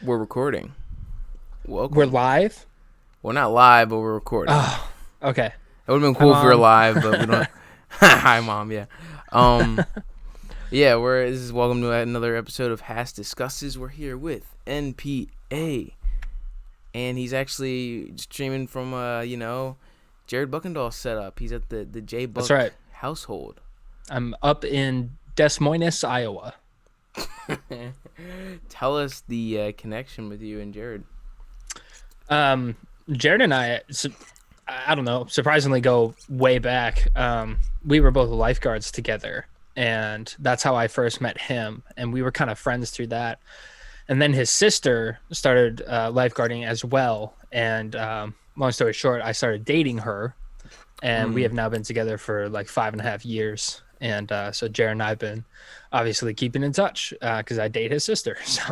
We're recording. We're Welcome. live? Well, not live, but we're recording. Oh, okay. It would have been Hi, cool if we were Mom. live, but we don't. Hi, Mom. Yeah. Um. Yeah. This is welcome to another episode of HASSDISCUSSES. We're here with NPA, and he's actually streaming from Jared Buckendall's setup. He's at the J That's Buck right. household. I'm up in Des Moines, Iowa. Tell us the connection with you and Jared. Jared and I don't know, surprisingly go way back. We were both lifeguards together, and that's how I first met him. And we were kind of friends through that. And then his sister started lifeguarding as well. And long story short, I started dating her, and we have now been together for like 5.5 years. And so Jared and I have been obviously keeping in touch because I date his sister. So,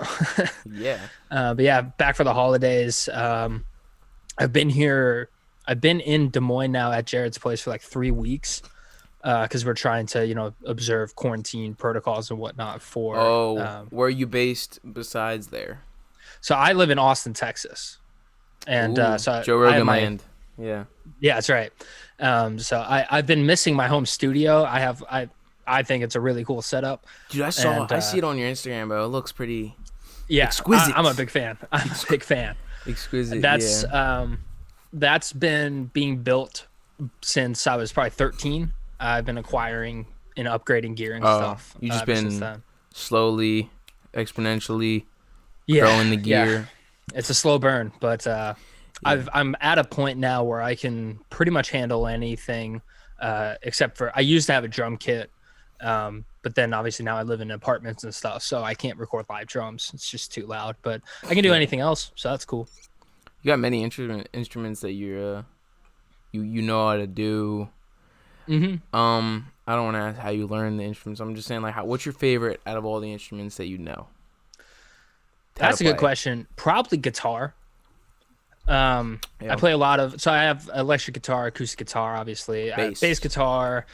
Yeah. but yeah, back for the holidays. I've been here. I've been in Des Moines now at Jared's place for like 3 weeks because we're trying to, observe quarantine protocols and whatnot for. Where are you based besides there? So I live in Austin, Texas, and Ooh, so Joe I have Rogan my land. Yeah. yeah, that's right. So I've been missing my home studio. I think it's a really cool setup. Dude, I see it on your Instagram, bro. It looks pretty Yeah, exquisite. I'm a big fan. I'm a big fan. Exquisite. That's been being built since I was probably 13. I've been acquiring and upgrading gear and stuff. You just ever since been then. slowly, exponentially growing the gear. Yeah. It's a slow burn, but I'm at a point now where I can pretty much handle anything, except for I used to have a drum kit, but then obviously now I live in apartments and stuff, so I can't record live drums. It's just too loud. But I can do anything else, so that's cool. You got many instruments that you know how to do. Mm-hmm. I don't want to ask how you learn the instruments. I'm just saying, like, what's your favorite out of all the instruments that you know? That's a good question. Probably guitar. I play a lot of, so I have electric guitar, acoustic guitar, obviously, bass guitar,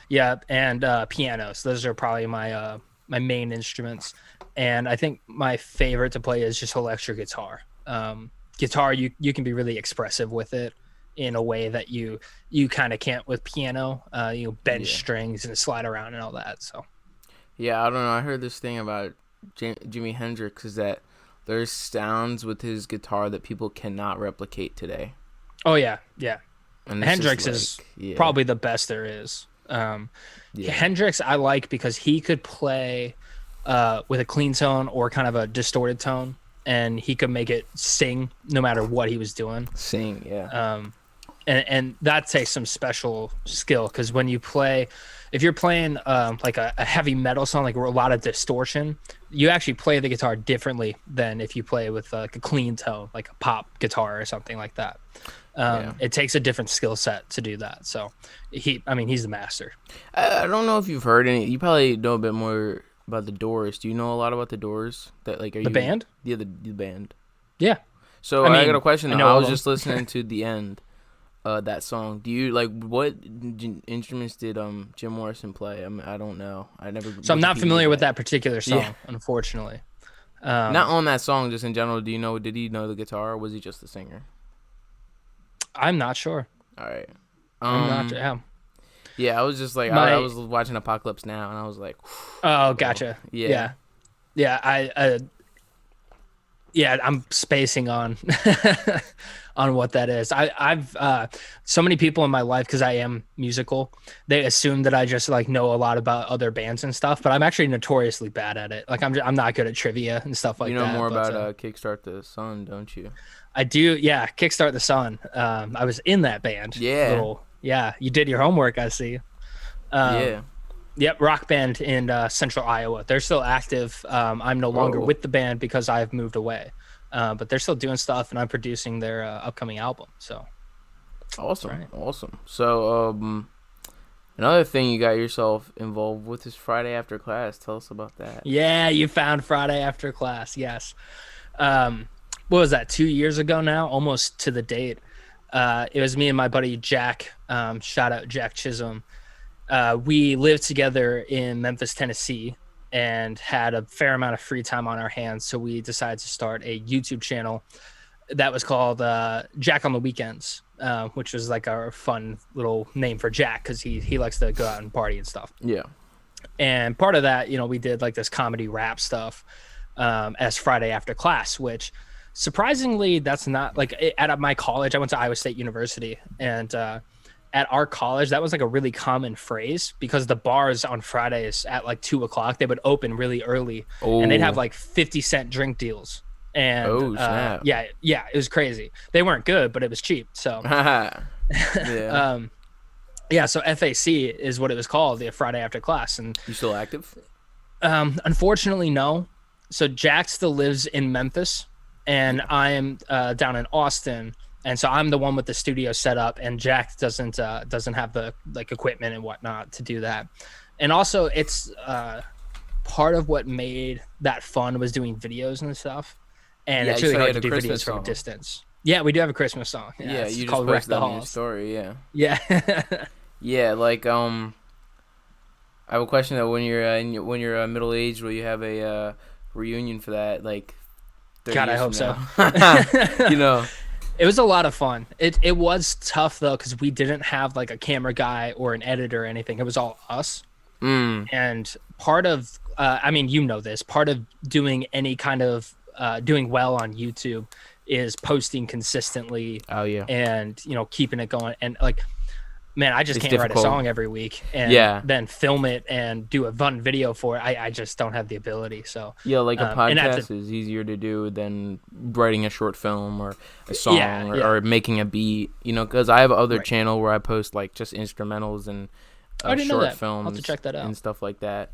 yeah, and piano. So those are probably my main instruments. And I think my favorite to play is just electric guitar. Guitar, you can be really expressive with it in a way that you kind of can't with piano. Bend strings and slide around and all that. So yeah, I don't know. I heard this thing about Jimi Hendrix is that there's sounds with his guitar that people cannot replicate today. Oh yeah. And Hendrix is probably the best there is. Hendrix I like because he could play with a clean tone or kind of a distorted tone, and he could make it sing no matter what he was doing. Sing, yeah. And that takes some special skill, because when you play, if you're playing like a heavy metal song, like a lot of distortion, you actually play the guitar differently than if you play with like a clean tone, like a pop guitar or something like that. It takes a different skill set to do that. So he's the master. I don't know if you've heard any. You probably know a bit more about the Doors. Do you know a lot about the Doors? The band? Yeah, the band. Yeah. So I got a question. I was just listening to the end. That song. Do you what instruments did Jim Morrison play? I don't know. So I'm not familiar with that particular song, unfortunately. Not on that song, just in general. Do you know? Did he know the guitar, or was he just the singer? I'm not sure. All right. I'm not sure. Yeah. Yeah, I was just like I was watching Apocalypse Now, and I was like, oh, gotcha. Yeah. I'm spacing on on what that is. I've so many people in my life, because I am musical, they assume that I just like know a lot about other bands and stuff, but I'm actually notoriously bad at it. Like I'm not good at trivia and stuff like that. You know more about Kickstart the Sun, don't you? I do. Yeah, Kickstart the Sun. I was in that band. Yeah. You did your homework, I see. Yep, rock band in central Iowa. They're still active. I'm no longer with the band because I've moved away. But they're still doing stuff, and I'm producing their upcoming album. So awesome, right. Awesome. So another thing you got yourself involved with is Friday After Class. Tell us about that. Yeah, you found Friday After Class. Yes. What was that? 2 years ago now, almost to the date. It was me and my buddy Jack. Shout out Jack Chisholm. We lived together in Memphis, Tennessee, and had a fair amount of free time on our hands. So we decided to start a YouTube channel that was called Jack on the Weekends, which was like our fun little name for Jack because he likes to go out and party and stuff. Yeah. And part of that, we did like this comedy rap stuff as Friday After Class, which surprisingly, that's not like at my college. I went to Iowa State University, and at our college, that was like a really common phrase because the bars on Fridays at like 2:00, they would open really early and they'd have like 50-cent drink deals. And yeah, it was crazy. They weren't good, but it was cheap. So yeah. So FAC is what it was called, the Friday After Class. And you still active? Unfortunately, no. So Jack still lives in Memphis, and I am down in Austin. And so I'm the one with the studio set up, and Jack doesn't have the like equipment and whatnot to do that. And also, it's part of what made that fun was doing videos and stuff. And it's really hard to do videos from a distance. Yeah, we do have a Christmas song. Yeah, you just posted that on your story. Yeah. Yeah. Yeah, like I have a question though. When you're middle aged, will you have a reunion for that? Like, God, I hope so. It was a lot of fun. It was tough though because we didn't have like a camera guy or an editor or anything. It was all us. And part of part of doing any kind of doing well on YouTube is posting consistently. Oh yeah. And keeping it going. And like, man, I just can't write a song every week and then film it and do a fun video for it. I just don't have the ability. So yeah, like a podcast is easier to do than writing a short film or a song or making a beat. Because I have other channel where I post like just instrumentals and short films. I'll have to check that out and stuff like that.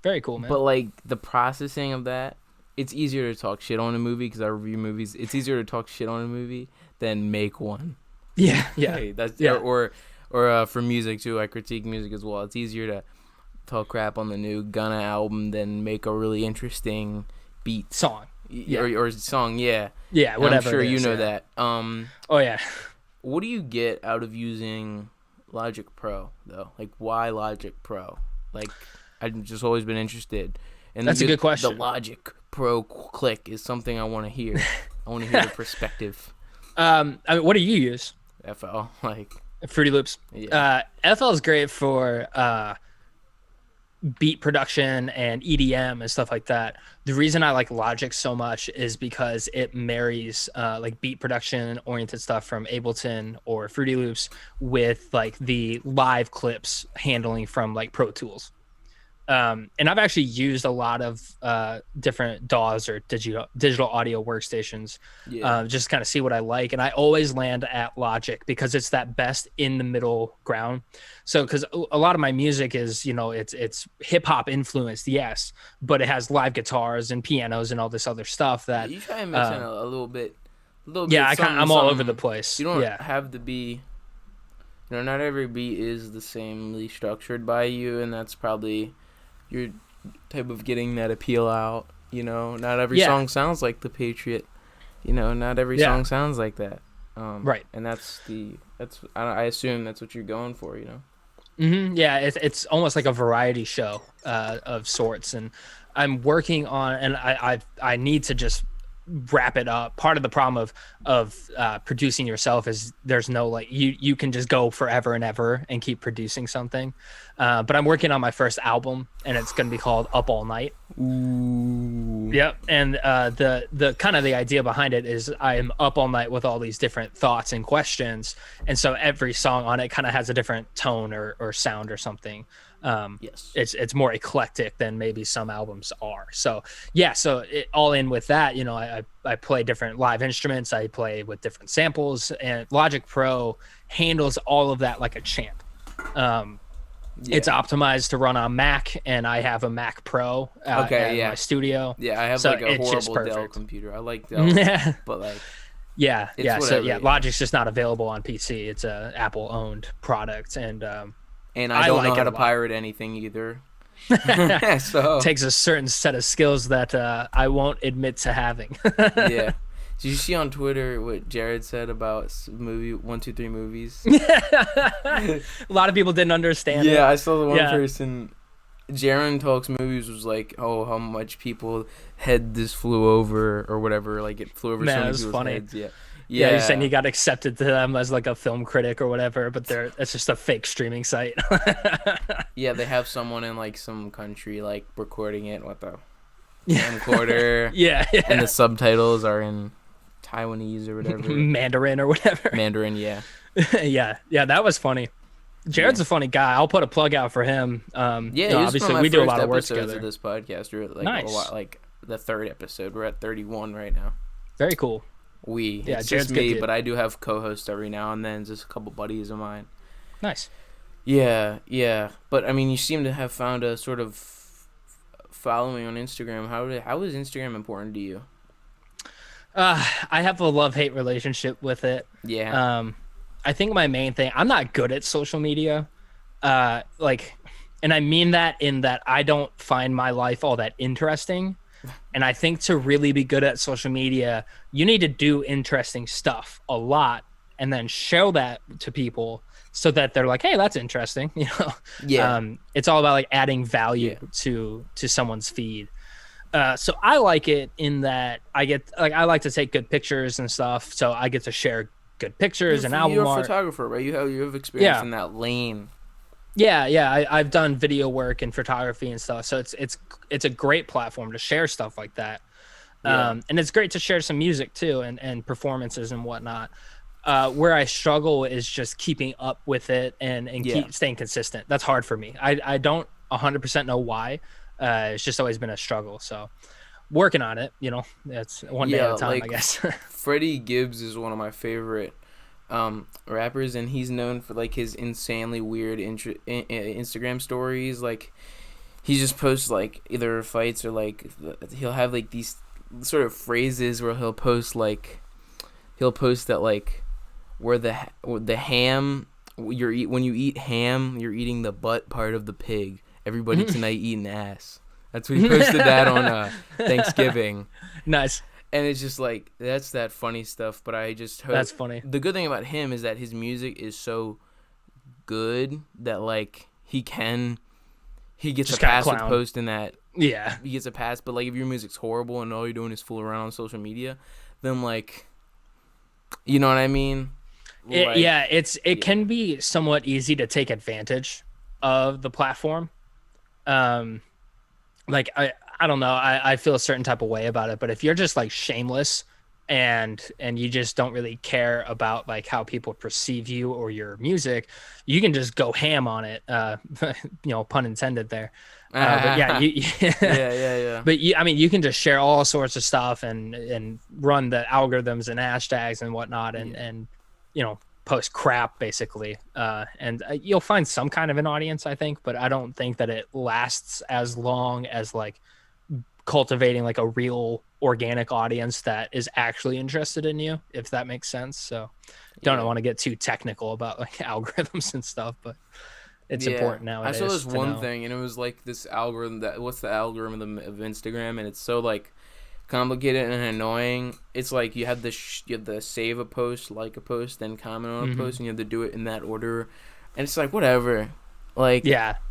Very cool, man. But like the processing of that, it's easier to talk shit on a movie because I review movies. It's easier to talk shit on a movie than make one. Yeah. Hey, or for music too. I critique music as well. It's easier to talk crap on the new Gunna album than make a really interesting beat song. Or song. Yeah. Yeah. Whatever. I'm sure you know that. Oh yeah. What do you get out of using Logic Pro though? Like, why Logic Pro? Like, I've just always been interested. And that's a good question. The Logic Pro click is something I want to hear. I want to hear the perspective. What do you use? FL, like Fruity Loops. Yeah. FL is great for beat production and EDM and stuff like that. The reason I like Logic so much is because it marries like beat production oriented stuff from Ableton or Fruity Loops with like the live clips handling from like Pro Tools. And I've actually used a lot of different DAWs or digital audio workstations, just kind of see what I like. And I always land at Logic because it's that best in the middle ground. So, because a lot of my music is, it's hip hop influenced, yes, but it has live guitars and pianos and all this other stuff that you try and mix in a little bit. Yeah, I'm all over the place. You don't have to be. Not every beat is the samely structured by you, and that's probably your type of getting that appeal out. Not every song sounds like The Patriot. Not every song sounds like that. Right. And I assume that's what you're going for. Mm-hmm. Yeah, it's almost like a variety show of sorts, and I'm working on, and I need to just wrap it up. Part of the problem of producing yourself is there's no like you can just go forever and ever and keep producing something. But I'm working on my first album, and it's going to be called Up All Night. Ooh. Yep. And the kind of the idea behind it is I'm up all night with all these different thoughts and questions, and so every song on it kind of has a different tone or sound or something. Yes, it's more eclectic than maybe some albums are. So yeah, so all in with that, I play different live instruments, I play with different samples, and Logic Pro handles all of that like a champ. It's optimized to run on Mac, and I have a Mac Pro at my studio. Yeah, I have like a horrible Dell computer. I like Dell, but like Logic's just not available on PC. It's a Apple owned product, and I don't know how to pirate anything either. So it takes a certain set of skills that I won't admit to having. Yeah. Did you see on Twitter what Jared said about movie 1, 2, 3 movies? A lot of people didn't understand. Yeah, I saw the one person. Jaron Talks Movies was like, oh, how much people head this flew over or whatever. Like it flew over so many people's heads. Yeah. Yeah, you're saying you got accepted to them as like a film critic or whatever, but it's just a fake streaming site. Yeah, they have someone in like some country like recording it with a camcorder. Yeah. And the subtitles are in Taiwanese or whatever. Mandarin or whatever. Mandarin, yeah. Yeah, that was funny. Jared's a funny guy. I'll put a plug out for him. Obviously we do a lot of work together. Of this podcast, we're like nice. A lot, like the 3rd episode. We're at 31 right now. Very cool. It's Jared's just me, but I do have co-hosts every now and then. Just a couple buddies of mine. Nice. Yeah. But I mean, you seem to have found a sort of following on Instagram. How is Instagram important to you? I have a love-hate relationship with it. Yeah. I think my main thing, I'm not good at social media. And I mean that in that I don't find my life all that interesting. And I think to really be good at social media, you need to do interesting stuff a lot and then show that to people so that they're like, hey, that's interesting. Yeah. It's all about like adding value to someone's feed. So I like it in that I like to take good pictures and stuff. So I get to share good pictures and album art. You're a photographer, right? You have experience in that lane. Yeah. I've done video work and photography and stuff. So it's a great platform to share stuff like that. And it's great to share some music too and performances and whatnot. Where I struggle is just keeping up with it and keep staying consistent. That's hard for me. I don't 100% know why. It's just always been a struggle. So working on it, it's one day at a time, I guess. Freddie Gibbs is one of my favorite rappers, and he's known for like his insanely weird Instagram stories. Like he just posts like either fights or like he'll have like these sort of phrases where he'll post that like where the ham when you eat ham, you're eating the butt part of the pig. Everybody tonight eating ass. That's what he posted that on Thanksgiving. Nice. And it's just like, that's that funny stuff, but I just hope... That's funny. The good thing about him is that his music is so good that, like, he gets just a pass with posting that. Yeah. He gets a pass, but, like, if your music's horrible and all you're doing is fool around on social media, then, like, you know what I mean? It can be somewhat easy to take advantage of the platform. Like I don't know. I feel a certain type of way about it, but if you're just like shameless and you just don't really care about like how people perceive you or your music, you can just go ham on it. Pun intended there. But yeah, yeah. But you can just share all sorts of stuff and run the algorithms and hashtags and whatnot and post crap basically. And you'll find some kind of an audience, I think, but I don't think that it lasts as long as like cultivating like a real organic audience that is actually interested in you, if that makes sense. So don't want to get too technical about like algorithms and stuff, but it's important nowadays. I saw this one thing and it was like this algorithm what's the algorithm of Instagram, and it's so like complicated and annoying. It's like you have to save a post, like a post, then comment on a post, and you have to do it in that order. And it's like whatever. Like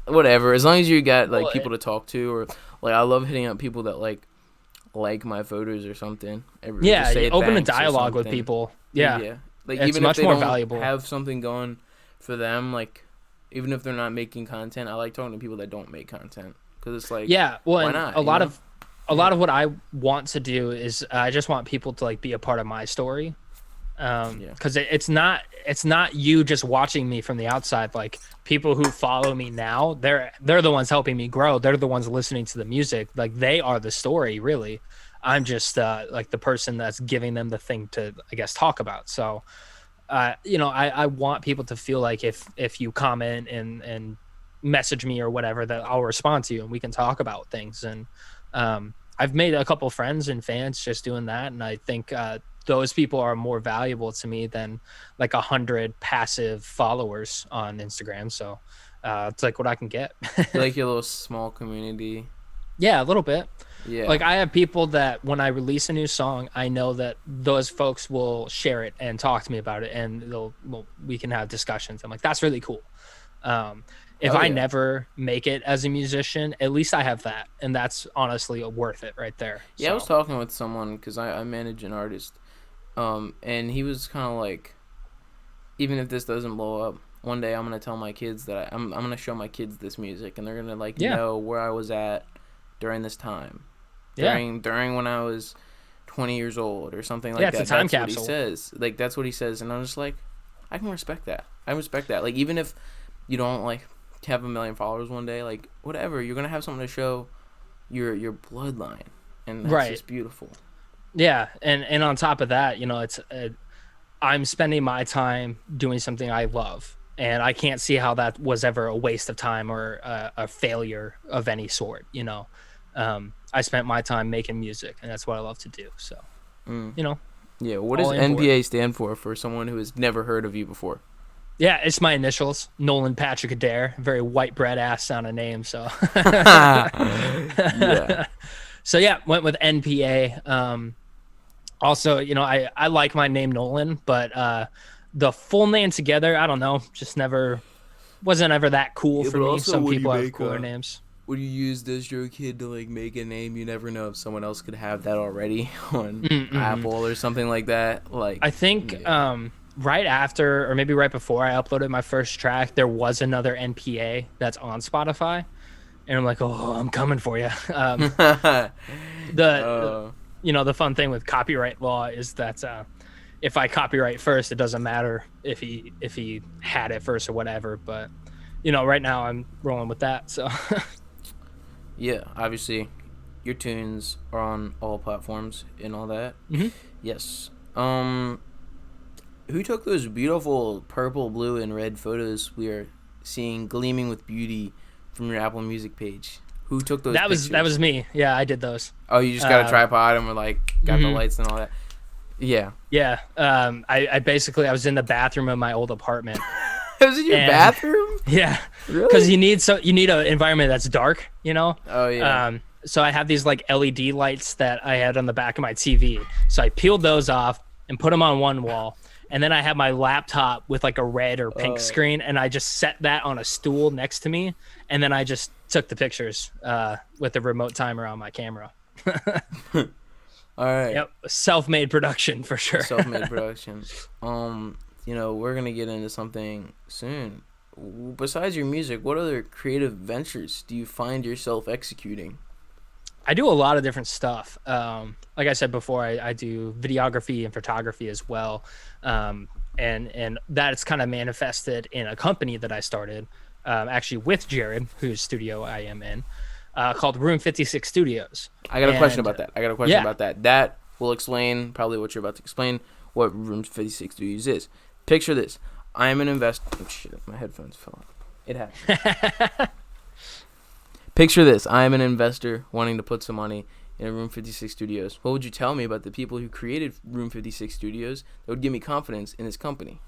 whatever. As long as you got like people to talk to, or like I love hitting up people that like my photos or something. You open a dialogue with people. Yeah. Like it's even much if they more don't valuable. have something going for them, like even if they're not making content, I like talking to people that don't make content because it's like why not? A lot of what I want to do is I just want people to like be a part of my story. Because it's not you just watching me from the outside. Like people who follow me now, they're the ones helping me grow. They're the ones listening to the music. Like they are the story, really. I'm just like the person that's giving them the thing to, I guess, talk about. So, I want people to feel like if you comment and message me or whatever, that I'll respond to you and we can talk about things. And I've made a couple friends and fans just doing that, and I think those people are more valuable to me than like 100 passive followers on Instagram. So it's like what I can get. Like your little small community. Yeah, a little bit. Yeah. Like I have people that when I release a new song, I know that those folks will share it and talk to me about it, and we can have discussions. I'm like, that's really cool. If I never make it as a musician, at least I have that, and that's honestly worth it right there. Yeah, so. I was talking with someone because I manage an artist, and he was kind of like, even if this doesn't blow up, one day I'm gonna tell my kids that I'm gonna show my kids this music, and they're gonna like know where I was at during this time, during when I was 20 years old or something like that. It's a time capsule. What he says. Like that's what he says, and I'm just like, I can respect that. I respect that. Like even if you don't like have 1 million followers one day, like whatever, you're gonna have something to show your bloodline, and that's just beautiful. Yeah, and on top of that, it's I'm spending my time doing something I love, and I can't see how that was ever a waste of time or a failure of any sort. I spent my time making music, and that's what I love to do. So, Yeah, what does NPA stand for someone who has never heard of you before? Yeah, it's my initials, Nolan Patrick Adair. Very white bread ass sound of name. So, So went with NPA. Also, I like my name Nolan, but the full name together, I don't know, just wasn't ever that cool for me. Some people have cooler names. When you use this, you're a kid to like make a name, you never know if someone else could have that already on Apple or something like that. Like I think right after or maybe right before I uploaded my first track, there was another NPA that's on Spotify, and I'm like, oh, I'm coming for you. The fun thing with copyright law is that if I copyright first, it doesn't matter if he had it first or whatever. But right now I'm rolling with that. So yeah, obviously your tunes are on all platforms and all that. Mm-hmm. Yes. Who took those beautiful purple, blue, and red photos we are seeing gleaming with beauty from your Apple Music page? Who took those pictures? That was me. Yeah, I did those. Oh, you just got a tripod and were like got the lights and all that. Yeah. Yeah. I basically was in the bathroom of my old apartment. It was in your bathroom? Yeah. Really? Because you need an environment that's dark, Oh yeah. So I have these like LED lights that I had on the back of my TV. So I peeled those off and put them on one wall. And then I have my laptop with like a red or pink screen, and I just set that on a stool next to me, and then I just took the pictures with the remote timer on my camera. All right. Yep, self-made production for sure. Self-made production. We're gonna get into something soon. Besides your music, what other creative ventures do you find yourself executing? I do a lot of different stuff. Like I said before, I do videography and photography as well. And that's kind of manifested in a company that I started, actually with Jared, whose studio I am in, called Room 56 Studios. I got a question about that. That will explain probably what you're about to explain, what Room 56 Studios is. Picture this. I am an investor. Oh, shit, my headphones fell off. It happened. Picture this. I am an investor wanting to put some money in Room 56 Studios. What would you tell me about the people who created Room 56 Studios that would give me confidence in this company?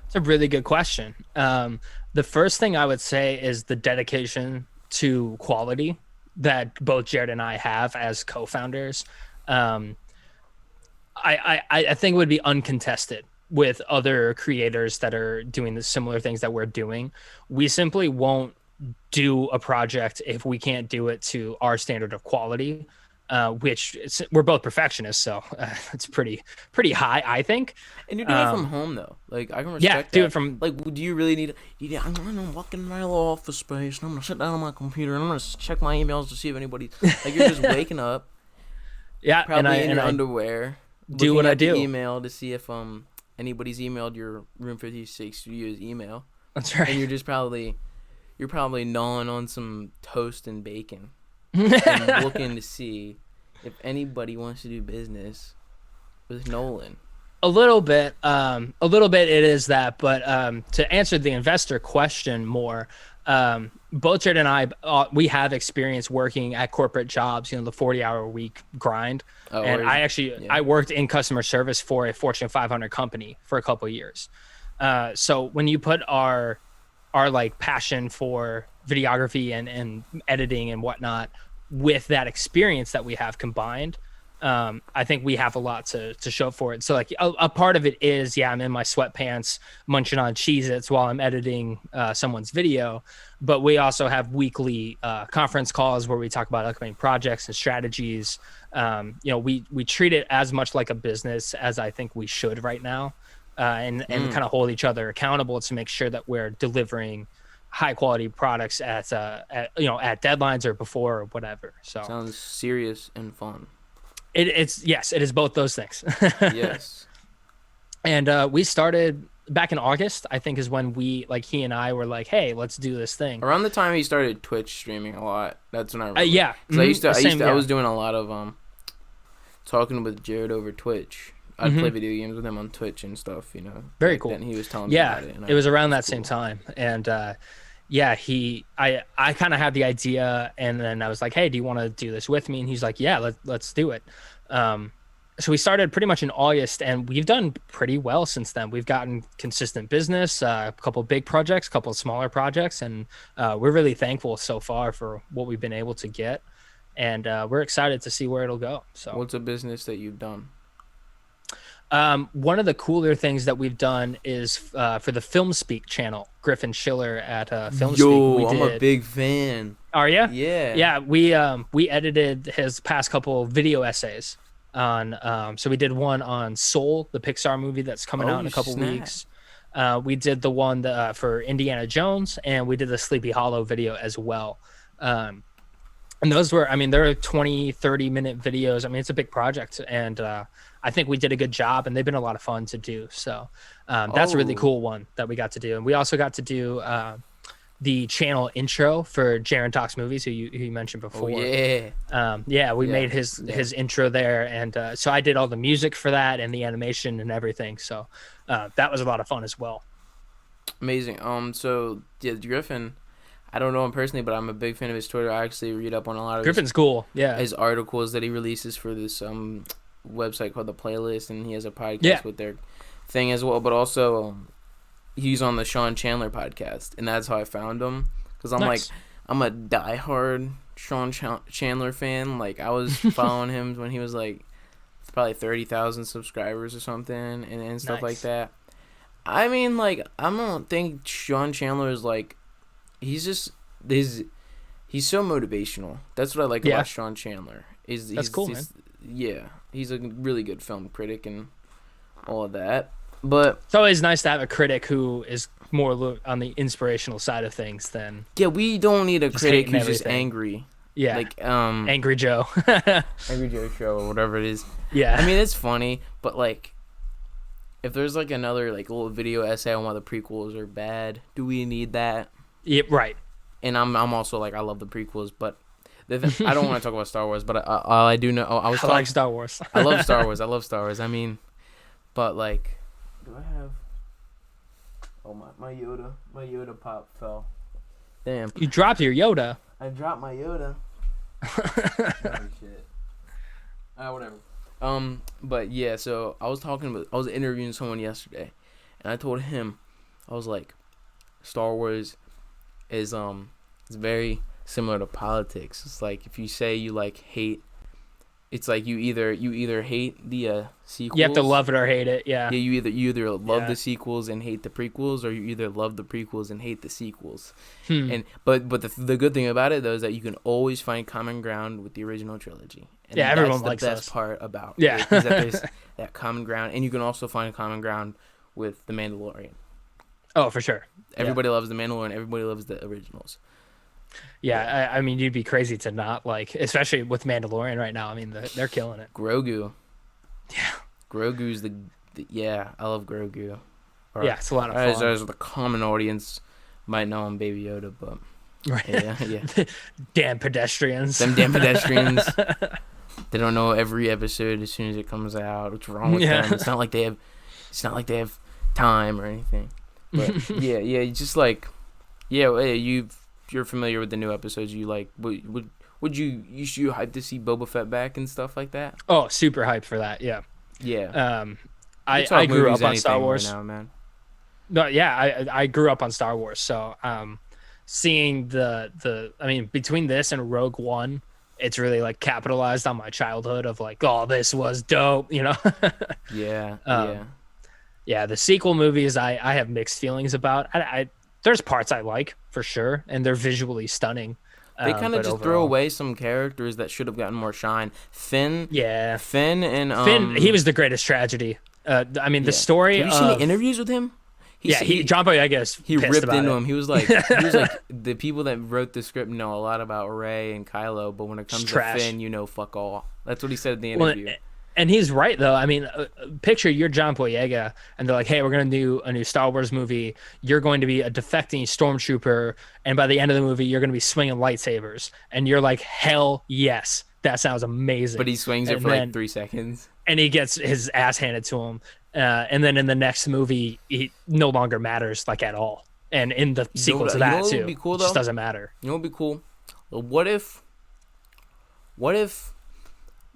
It's a really good question. The first thing I would say is the dedication to quality that both Jared and I have as co-founders. I think it would be uncontested with other creators that are doing the similar things that we're doing. We simply won't do a project if we can't do it to our standard of quality, which we're both perfectionists, so it's pretty high, I think. And you're doing it from home though. Like I can respect that. Do it from like. Do you really need? I'm gonna walk in my little office space and I'm gonna sit down on my computer and I'm gonna check my emails to see if anybody. Like you're just waking up. Yeah, probably in your underwear. Do what I do. Email to see if anybody's emailed your Room 56 Studios email. That's right. And you're probably gnawing on some toast and bacon and looking to see if anybody wants to do business with Nolan. A little bit it is that, but to answer the investor question more, both Jared and I, we have experience working at corporate jobs, the 40-hour week grind. And I worked in customer service for a Fortune 500 company for a couple of years. So when you put our like passion for videography and editing and whatnot with that experience that we have combined, I think we have a lot to show for it. So like a part of it is, I'm in my sweatpants munching on Cheez-Its while I'm editing someone's video. But we also have weekly conference calls where we talk about upcoming projects and strategies. We treat it as much like a business as I think we should right now, and kind of hold each other accountable to make sure that we're delivering high quality products at deadlines or before or whatever. So sounds serious and fun. It is both those things. Yes. And we started back in August, I think, is when he and I were like, hey, let's do this thing. Around the time he started Twitch streaming a lot. That's when I remember. Yeah. I was doing a lot of talking with Jared over Twitch. I'd play video games with him on Twitch and stuff, Very cool. And he was telling me about it. It was around that same time. And I kind of had the idea, and then I was like, hey, do you want to do this with me? And he's like, yeah, let's do it. So we started pretty much in August, and we've done pretty well since then. We've gotten consistent business, a couple big projects, a couple smaller projects, and we're really thankful so far for what we've been able to get. And we're excited to see where it'll go. So what's a business that you've done? One of the cooler things that we've done is for the Film Speak channel, Griffin Schiller at Film Speak. I'm a big fan. Are you? Yeah. Yeah, we edited his past couple video essays on. So we did one on Soul, the Pixar movie that's coming out in a couple weeks. We did the one for Indiana Jones, and we did the Sleepy Hollow video as well. And those were, they're 20, 30-minute videos. It's a big project, and I think we did a good job, and they've been a lot of fun to do. So that's a really cool one that we got to do. And we also got to do the channel intro for Jaren Talks Movies, who you mentioned before. We made his intro there. And so I did all the music for that and the animation and everything. So that was a lot of fun as well. Amazing. So Griffin, I don't know him personally, but I'm a big fan of his Twitter. I actually read up on a lot of Griffin's cool. Yeah. His articles that he releases for this website called The Playlist, and he has a podcast with their thing as well. But also, he's on the Sean Chandler podcast, and that's how I found him. Because I'm I'm a diehard Sean Chandler fan. Like, I was following him when he was like probably 30,000 subscribers or something, and stuff like that. I don't think Sean Chandler is like. He's just he's so motivational. That's what I like about Sean Chandler. That's cool, man. Yeah, he's a really good film critic and all of that. But it's always nice to have a critic who is more on the inspirational side of things than we don't need a critic who's just angry. Yeah, like Angry Joe, Angry Joe show or whatever it is. Yeah, it's funny, but like, if there's like another like little video essay on why the prequels are bad, do we need that? Yeah, right. And I'm also like, I love the prequels, but I don't want to talk about Star Wars. But I do know. I like Star Wars. I love Star Wars. But like, do I have? Oh my Yoda pop fell. Damn. You dropped your Yoda. I dropped my Yoda. Oh shit. Whatever. But yeah. So I was interviewing someone yesterday, and I told him, I was like, Star Wars is it's very similar to politics. It's like if you say you like hate, it's like you either hate the sequels. You have to love it or hate it. Yeah. Yeah. You either love the sequels and hate the prequels, or you either love the prequels and hate the sequels. And but the good thing about it though is that you can always find common ground with the original trilogy. And everyone likes the best part about it, is that there's that common ground, and you can also find common ground with The Mandalorian. Oh, for sure. Everybody loves The Mandalorian. Everybody loves the originals. Yeah, you'd be crazy to not like, especially with Mandalorian right now. They're killing it. Grogu. Yeah. Grogu's I love Grogu. Yeah, it's a lot of fun. As the common audience might know him, Baby Yoda, but right. Yeah. Damn pedestrians. Them damn pedestrians. They don't know every episode as soon as it comes out. What's wrong with them? It's not like they have time or anything. But yeah, just like, hey, you're familiar with the new episodes. You like, would you hyped to see Boba Fett back and stuff like that? Oh, super hyped for that. Yeah. I grew up on Star Wars. Right now, man. No, yeah, I grew up on Star Wars, so seeing the between this and Rogue One, it's really like capitalized on my childhood of like, oh, this was dope, you know. Yeah. Yeah, the sequel movies I have mixed feelings about. I there's parts I like for sure, and they're visually stunning. They kind of But just throw away some characters that should have gotten more shine. Finn and Finn, he was the greatest tragedy. I mean, the story. Have you seen the interviews with him? John Boyega is he pissed ripped about into it. him. He was like the people that wrote the script know a lot about Rey and Kylo, but when it comes to Finn, you know, fuck all. That's what he said in the interview. Well, and he's right though. I mean, picture you're John Boyega, and they're like, "Hey, we're gonna do a new Star Wars movie. You're going to be a defecting stormtrooper, and by the end of the movie, you're gonna be swinging lightsabers." And you're like, "Hell yes, that sounds amazing." But he swings it for like 3 seconds, and he gets his ass handed to him. And then in the next movie, he no longer matters like at all. And in the sequel to that too, be cool, it just doesn't matter. You know what would be cool? What if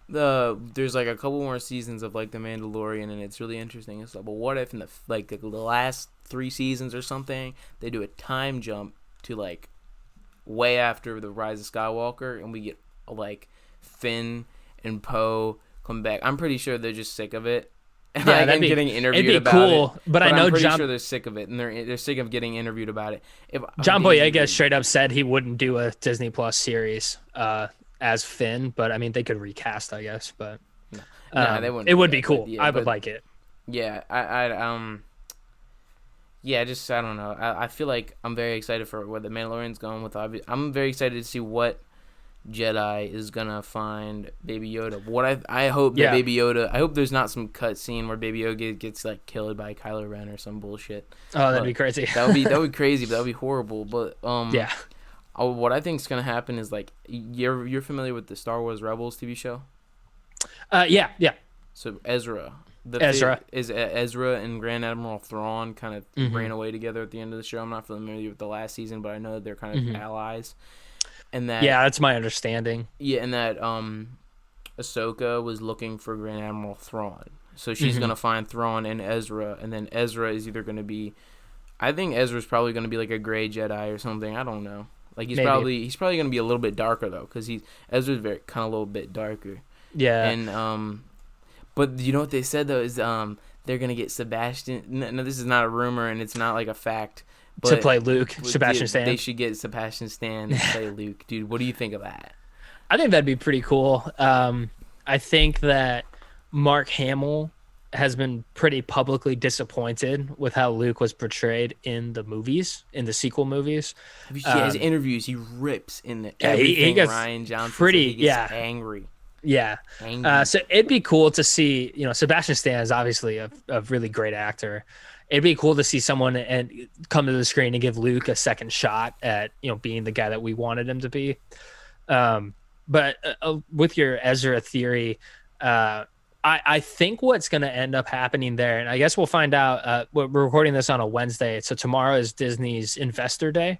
there's like a couple more seasons of like The Mandalorian and it's really interesting and stuff. But what if in the last 3 seasons or something they do a time jump to like way after the Rise of Skywalker and we get like Finn and Poe come back? I'm pretty sure they're just sick of it. Yeah, like, getting interviewed it'd be about cool, it. But I know I'm pretty sure they're sick of it, and they're sick of getting interviewed about it. John Boyega straight up said he wouldn't do a Disney Plus series as Finn, but I mean they could recast, I guess. But no, they wouldn't. It would be cool. I would like it. Yeah, I don't know. I feel like I'm very excited for where the Mandalorian's going with. I'm very excited to see what Jedi is gonna find Baby Yoda. What I hope that Baby Yoda. I hope there's not some cut scene where Baby Yoda gets like killed by Kylo Ren or some bullshit. Oh, that'd be crazy. that would be crazy. But that would be horrible. But yeah. What I think is gonna happen is like you're familiar with the Star Wars Rebels TV show. Yeah. So Ezra and Grand Admiral Thrawn kind of ran away together at the end of the show. I'm not familiar with the last season, but I know they're kind of allies. And that that's my understanding. Yeah, and that Ahsoka was looking for Grand Admiral Thrawn, so she's gonna find Thrawn and Ezra, and then Ezra is either gonna be, I think Ezra's probably gonna be like a gray Jedi or something. I don't know. Like he's probably gonna be a little bit darker though, because Ezra's very kind of a little bit darker. Yeah. And but you know what they said though is they're gonna get Sebastian. No, this is not a rumor and it's not like a fact. But to play Luke, Sebastian Stan. They should get Sebastian Stan to play Luke. Dude, what do you think of that? I think that'd be pretty cool. I think that Mark Hamill has been pretty publicly disappointed with how Luke was portrayed in the movies, in the sequel movies. His interviews, he rips in everything. He gets Ryan Johnson pretty, he gets angry. Yeah. So it'd be cool to see, Sebastian Stan is obviously a really great actor. It'd be cool to see someone and come to the screen and give Luke a second shot at, being the guy that we wanted him to be. But with your Ezra theory, I think what's going to end up happening there, and I guess we'll find out, we're recording this on a Wednesday. So tomorrow is Disney's Investor Day,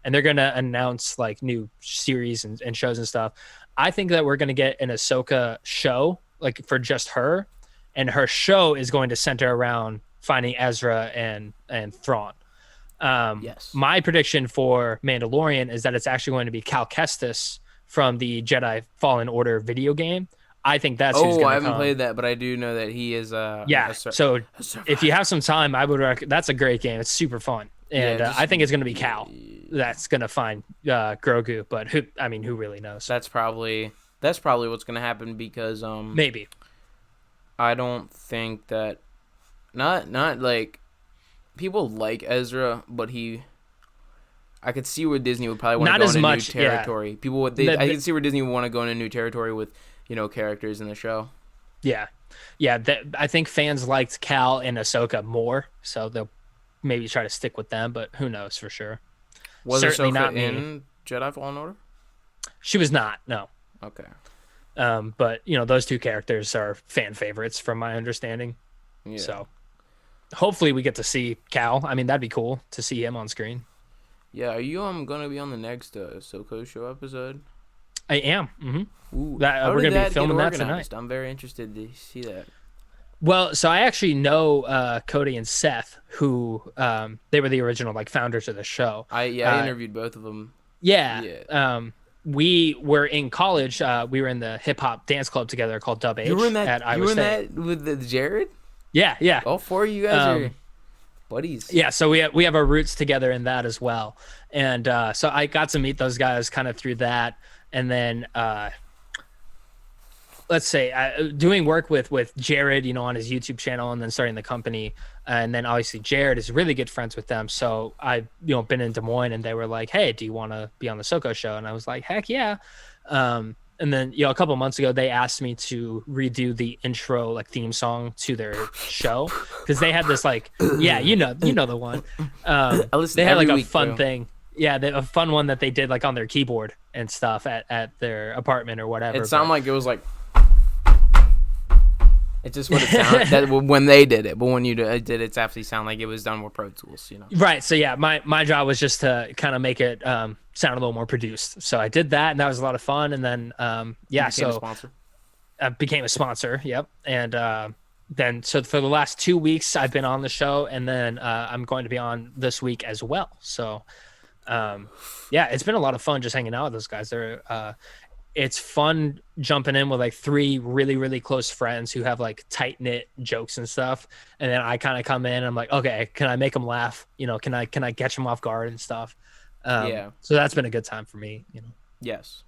and they're going to announce like new series and shows and stuff. I think that we're going to get an Ahsoka show, like for just her, and her show is going to center around finding Ezra and Thrawn. Yes. My prediction for Mandalorian is that it's actually going to be Cal Kestis from the Jedi Fallen Order video game. I think that's who's going to come. I haven't played that, but I do know that he is so if you have some time, I would that's a great game. It's super fun. And I think it's going to be Cal that's going to find Grogu, but who really knows? That's probably what's going to happen because maybe. I don't think that not like people like Ezra, but I could see where Disney would probably want to go into new territory. Yeah. People would I can see where Disney would want to go into new territory with characters in the show. Yeah. I think fans liked Cal and Ahsoka more, so they'll maybe try to stick with them, but who knows for sure. Was certainly Ahsoka not in Jedi Fallen Order? She was not. No. Okay. But those two characters are fan favorites from my understanding. Yeah. So hopefully we get to see Cal. I mean, that'd be cool to see him on screen. Yeah. Are you gonna be on the next Ahsoka show episode? I am. Mm-hmm. Ooh, we're gonna be filming that tonight. I'm very interested to see that. Well, so I actually know Cody and Seth, who they were the original founders of the show. I interviewed both of them. Yeah. we were in college. We were in the hip hop dance club together called Dub H. You were in that. At Iowa you were in State. that with the Jared. Yeah. All four of you guys are buddies. Yeah, so we have our roots together in that as well, and so I got to meet those guys kind of through that, and then let's say doing work with Jared, on his YouTube channel, and then starting the company, and then obviously Jared is really good friends with them. So I've been in Des Moines, and they were like, "Hey, do you want to be on the Soko show?" And I was like, "Heck yeah!" And then a couple months ago, they asked me to redo the intro theme song to their show because they had this the one. They had a fun thing. Yeah, a fun one that they did on their keyboard and stuff at their apartment or whatever. It sounded like it was like. It's just what it sounded that when they did it, but when you did it, it's actually sound like it was done with Pro Tools, Right. So yeah, my job was just to kind of make it sound a little more produced. So I did that, and that was a lot of fun. And then a sponsor. I became a sponsor. Yep. And then so for the last 2 weeks, I've been on the show, and then I'm going to be on this week as well. So it's been a lot of fun just hanging out with those guys. It's fun jumping in with 3 really, really close friends who have tight knit jokes and stuff. And then I kind of come in and I'm like, okay, can I make them laugh? Can I catch them off guard and stuff? So that's been a good time for me, Yes.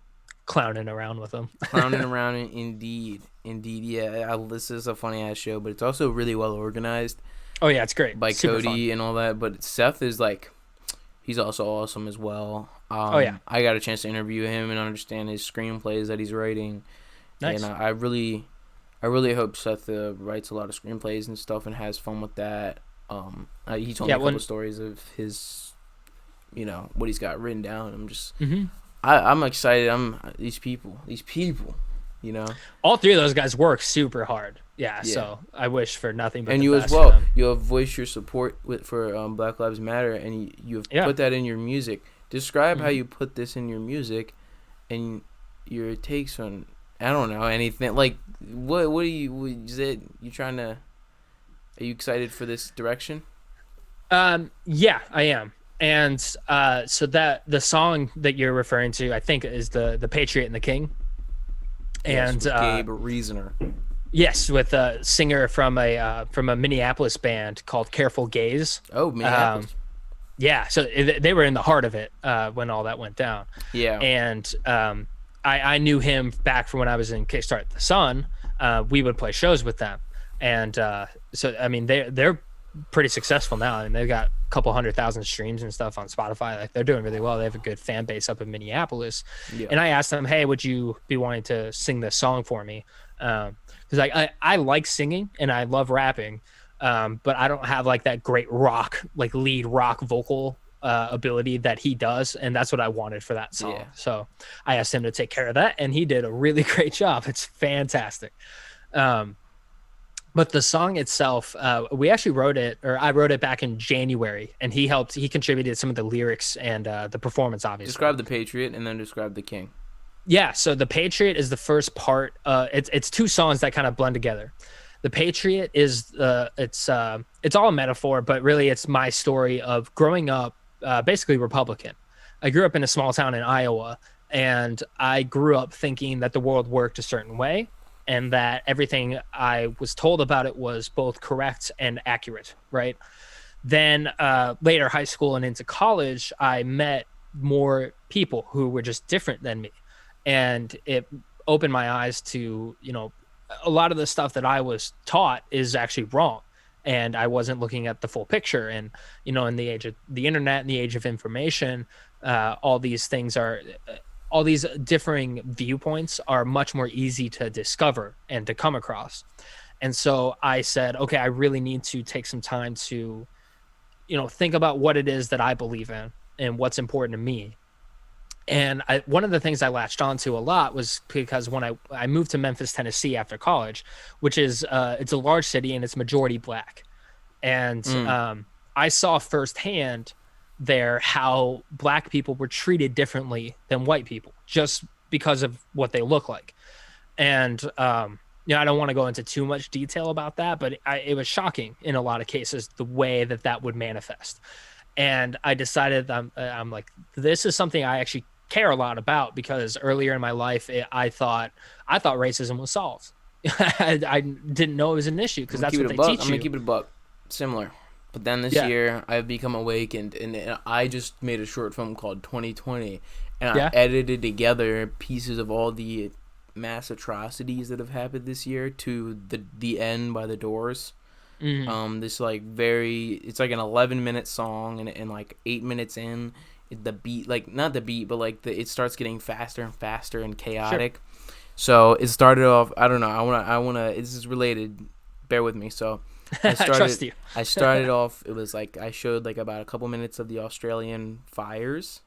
Clowning around with them. Clowning around, indeed. Yeah. This is a funny ass show, but it's also really well organized. Oh yeah, it's great. By Super Cody fun. And all that. But Seth is he's also awesome as well. I got a chance to interview him and understand his screenplays that he's writing. Nice. And I really hope Seth writes a lot of screenplays and stuff and has fun with that. He told me a couple stories of his, what he's got written down. I'm just, I'm excited. These people. All 3 of those guys work super hard. Yeah. So I wish for nothing but and the you best as well. for them. You have voiced your support for Black Lives Matter, and you have put that in your music. Describe how you put this in your music, and your takes on I don't know anything what are you is it you trying to are you excited for this direction? Yeah, I am. And so that the song that you're referring to, I think, is the Patriot and the King. And Gabe Reasoner. Yes, with a singer from a Minneapolis band called Careful Gaze. Oh, Minneapolis. Yeah, so they were in the heart of it when all that went down. Yeah. And I knew him back from when I was in Kickstart the Sun. We would play shows with them. And so, I mean, they're pretty successful now. I mean, they've got a couple 100,000 streams and stuff on Spotify. They're doing really well. They have a good fan base up in Minneapolis. Yeah. And I asked them, hey, would you be wanting to sing this song for me? Because I like singing and I love rapping. But I don't have that great rock, lead rock vocal ability that he does, and that's what I wanted for that song. Yeah. So I asked him to take care of that, and he did a really great job. It's fantastic. But the song itself, we actually wrote it, or I wrote it back in January, and he contributed some of the lyrics and the performance, obviously. Describe the Patriot and then describe the King. Yeah, so the Patriot is the first part. It's 2 songs that kind of blend together. The Patriot is it's all a metaphor, but really it's my story of growing up basically Republican. I grew up in a small town in Iowa, and I grew up thinking that the world worked a certain way and that everything I was told about it was both correct and accurate, right? Then later, high school and into college, I met more people who were just different than me. And it opened my eyes to, a lot of the stuff that I was taught is actually wrong. And I wasn't looking at the full picture. And, in the age of the internet and the age of information, all these differing viewpoints are much more easy to discover and to come across. And so I said, okay, I really need to take some time to, think about what it is that I believe in and what's important to me. And one of the things I latched onto a lot was because when I moved to Memphis, Tennessee after college, which is it's a large city and it's majority Black. And I saw firsthand there how Black people were treated differently than white people just because of what they look like. And, I don't want to go into too much detail about that, but it was shocking in a lot of cases, the way that would manifest. And I decided I'm like, this is something I actually care a lot about, because earlier in my life I thought racism was solved. I didn't know it was an issue, because that's what they teach you. I'm gonna keep it a buck. Similar. But then this year I've become awakened, and I just made a short film called 2020, and I edited together pieces of all the mass atrocities that have happened this year to the end by the Doors. This like it's like an 11-minute song, and like 8 minutes in, the beat, like not the beat, but like it starts getting faster and faster and chaotic. Sure. So it started off, I don't know, I wanna this is related, bear with me. So I trust you. I started off, it was like I showed like about a couple minutes of the Australian fires,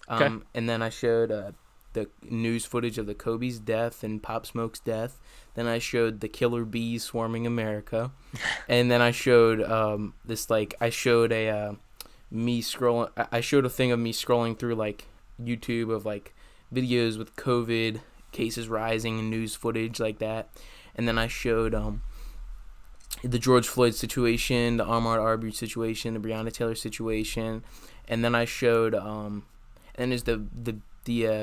and then I showed the news footage of the Kobe's death and Pop Smoke's death. Then I showed the killer bees swarming America, and then I showed I showed a thing of me scrolling through like YouTube of like videos with COVID cases rising and news footage like that, and then I showed the George Floyd situation, the Ahmaud Arbery situation, the Breonna Taylor situation, and then I showed and as the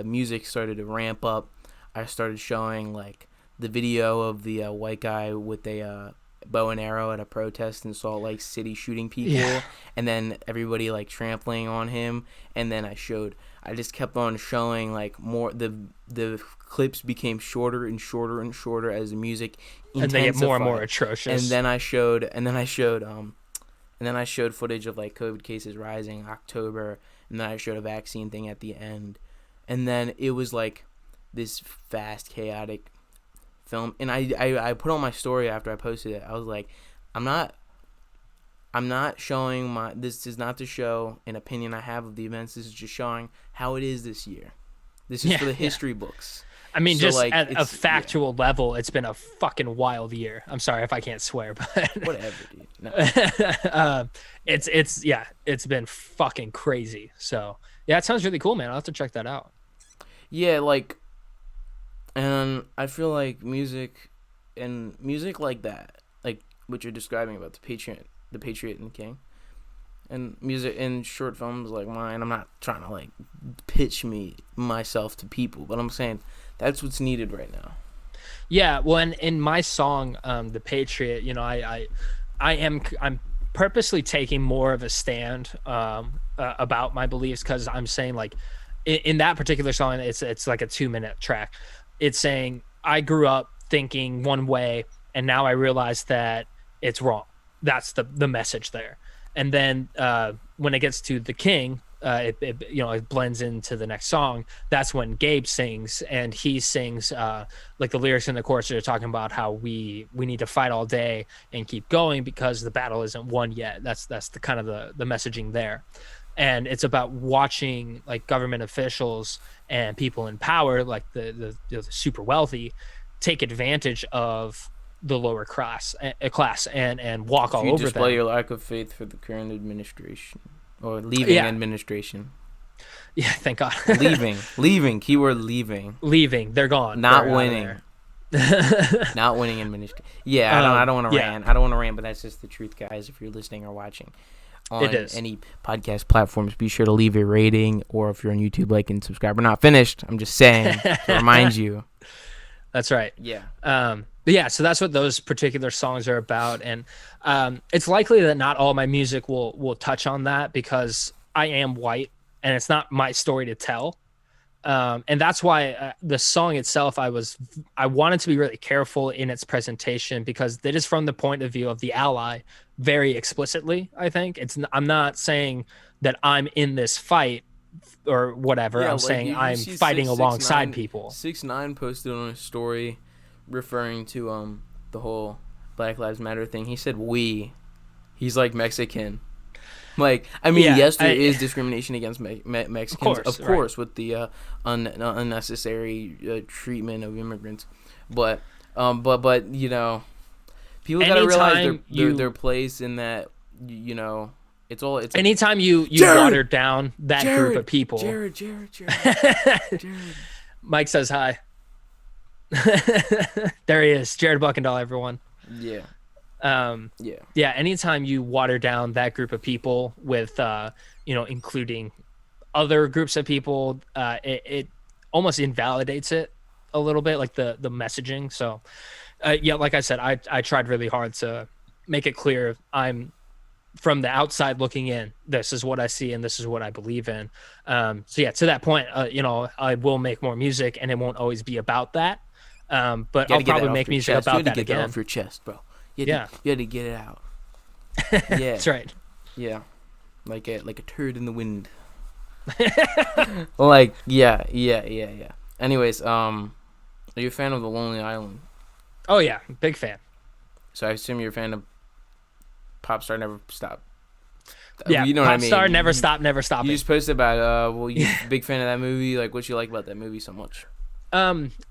music started to ramp up, I started showing like the video of the white guy with a bow and arrow at a protest in Salt Lake City shooting people, and then everybody like trampling on him, and then I just kept on showing like more, the clips became shorter and shorter and shorter as the music intensified, and they get more and more atrocious. And then I showed footage of like COVID cases rising in October, and then I showed a vaccine thing at the end, and then it was like this fast, chaotic film. And I put on my story after I posted it. I was like, I'm not showing this is not to show an opinion I have of the events. This is just showing how it is this year. This is for the history books. I mean, so just like, at a factual level, it's been a fucking wild year. I'm sorry if I can't swear, but whatever, dude. No. It's been fucking crazy. So yeah, it sounds really cool, man. I'll have to check that out. Yeah, like, and I feel like music like that, like what you're describing about the Patriot and King, and music in short films like mine. I'm not trying to like pitch myself to people, but I'm saying that's what's needed right now. Yeah, well, and in my song, The Patriot, you know, I'm purposely taking more of a stand about my beliefs, because I'm saying like in that particular song, it's like a 2-minute track. It's saying I grew up thinking one way, and now I realize that it's wrong. That's the message there. And then when it gets to the King, it blends into the next song. That's when Gabe sings, and he sings like the lyrics in the chorus are talking about how we need to fight all day and keep going because the battle isn't won yet. That's the kind of the messaging there. And it's about watching like government officials and people in power, like the super wealthy, take advantage of the lower class and walk all over them. You display your lack of faith for the current administration or leaving administration. Yeah, thank God. leaving. Keyword leaving. Leaving. They're gone. Not winning. Not winning administration. Yeah, I don't want to rant. I don't want to rant, but that's just the truth, guys. If you're listening or watching on any podcast platforms, be sure to leave a rating, or if you're on YouTube, like and subscribe. We're not finished. I'm just saying to remind you. That's right. Yeah. But yeah, so that's what those particular songs are about, and it's likely that not all my music will touch on that, because I am white and it's not my story to tell, and that's why the song itself, I wanted to be really careful in its presentation, because it is from the point of view of the ally very explicitly. I think I'm not saying that I'm in this fight or whatever. I'm saying I'm fighting alongside people. 6ix9ine posted on his story referring to the whole Black Lives Matter thing. He said he's like Mexican. Like, I mean, yes, there is discrimination against Mexicans, of course, with the unnecessary treatment of immigrants, but you know, people gotta realize their place in that. You know, it's anytime you water down that group of people. Jared. Mike says hi. There he is, Jared Buckendahl, everyone. Yeah. Anytime you water down that group of people with including other groups of people, it almost invalidates it a little bit, like the messaging. So yeah, like I said, I tried really hard to make it clear I'm from the outside looking in. This is what I see and this is what I believe in. So yeah, to that point, I will make more music and it won't always be about that. But I'll probably make music about that again. You had to get that off your chest, bro. You had to get it out. Yeah, that's right. Yeah, like a turd in the wind. Like yeah. Anyways, are you a fan of The Lonely Island? Oh yeah, big fan. So I assume you're a fan of Popstar Never Stop. Yeah, you know what I mean. Popstar Never Stop, Never Stop. You just posted about you're a big fan of that movie. Like, what you like about that movie so much?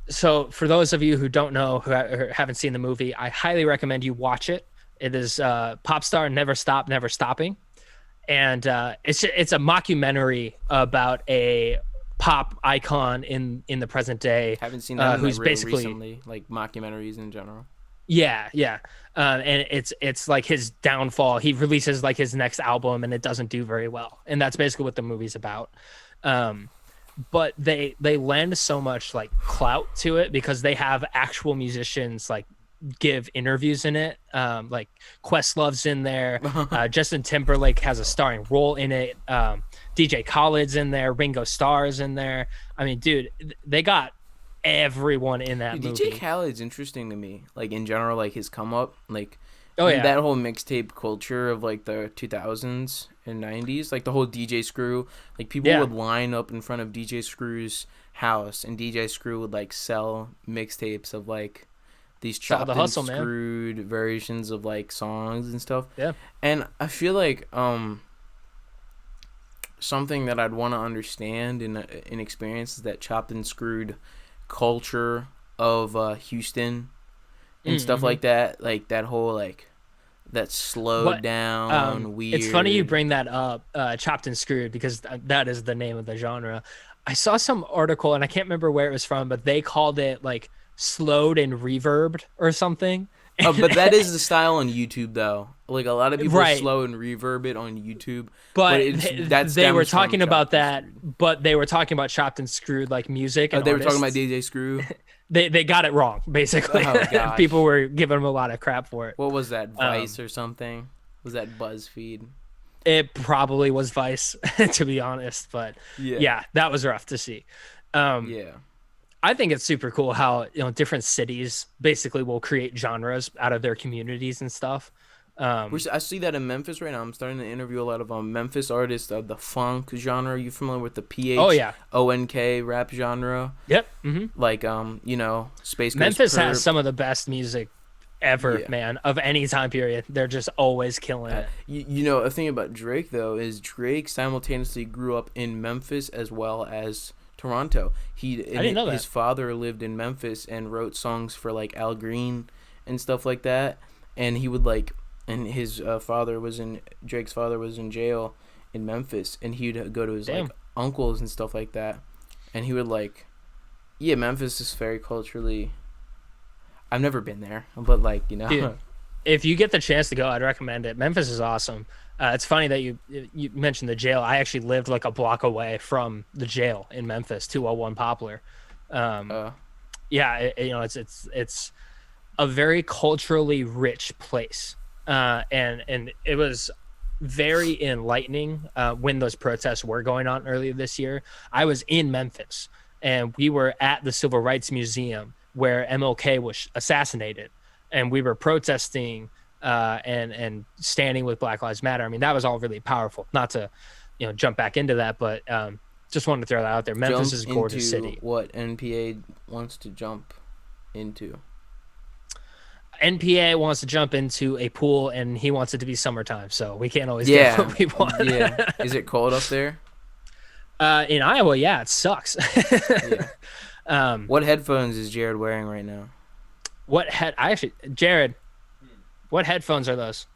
So for those of you who don't know, who haven't seen the movie, I highly recommend you watch it. It is Popstar Never Stop, Never Stopping, and it's a mockumentary about a pop icon in the present day. Haven't seen that who's basically recently, like mockumentaries in general. Yeah. And it's like his downfall. He releases like his next album and it doesn't do very well. And that's basically what the movie's about. But they lend so much like clout to it because they have actual musicians like give interviews in it. Like Questlove's in there. Justin Timberlake has a starring role in it. DJ Khaled's in there. Ringo Starr's in there. I mean, dude, they got everyone in that movie. DJ Khaled's interesting to me, like in general, like his come up, like that whole mixtape culture of like the 2000s and 90s, like the whole DJ Screw, like people would line up in front of DJ Screw's house and DJ Screw would like sell mixtapes of like these chopped and screwed versions of like songs and stuff. Yeah. And I feel like something that I'd want to understand and experience is that chopped and screwed culture of Houston and stuff like that, like that whole like that slowed down weird. It's funny you bring that up, chopped and screwed, because that is the name of the genre. I saw some article and I can't remember where it was from, but they called it like slowed and reverbed or something. But that is the style on YouTube, though. Like a lot of people slow and reverb it on YouTube. But they were talking about that. But they were talking about chopped and screwed like music. And they were talking about DJ Screw. They got it wrong, basically. Oh, people were giving them a lot of crap for it. What was that, Vice or something? Was that BuzzFeed? It probably was Vice, to be honest. But yeah, that was rough to see. Yeah. I think it's super cool how different cities basically will create genres out of their communities and stuff. I see that in Memphis right now. I'm starting to interview a lot of Memphis artists of the funk genre. Are you familiar with the PHONK rap genre? Yep. Mm-hmm. Like Space Ghost Memphis has some of the best music ever, man, of any time period. They're just always killing it. A thing about Drake though is Drake simultaneously grew up in Memphis as well as Toronto. I didn't know that. His father lived in Memphis and wrote songs for like Al Green and stuff like that. And he would and his Drake's father was in jail in Memphis, and he would go to his like uncles and stuff like that. And he would Memphis is very culturally. I've never been there, but Dude, if you get the chance to go, I'd recommend it. Memphis is awesome. It's funny that you mentioned the jail. I actually lived like a block away from the jail in Memphis, 201 Poplar. It's a very culturally rich place, and it was very enlightening when those protests were going on earlier this year. I was in Memphis, and we were at the Civil Rights Museum where MLK was assassinated, and we were protesting and standing with Black Lives Matter. I mean, that was all really powerful. Not to, jump back into that, but just wanted to throw that out there. Memphis is a gorgeous city. What NPA wants to jump into? NPA wants to jump into a pool, and he wants it to be summertime, so we can't always get what we want. Yeah. Is it cold up there? In Iowa, yeah, it sucks. What headphones is Jared wearing right now? Jared, what headphones are those?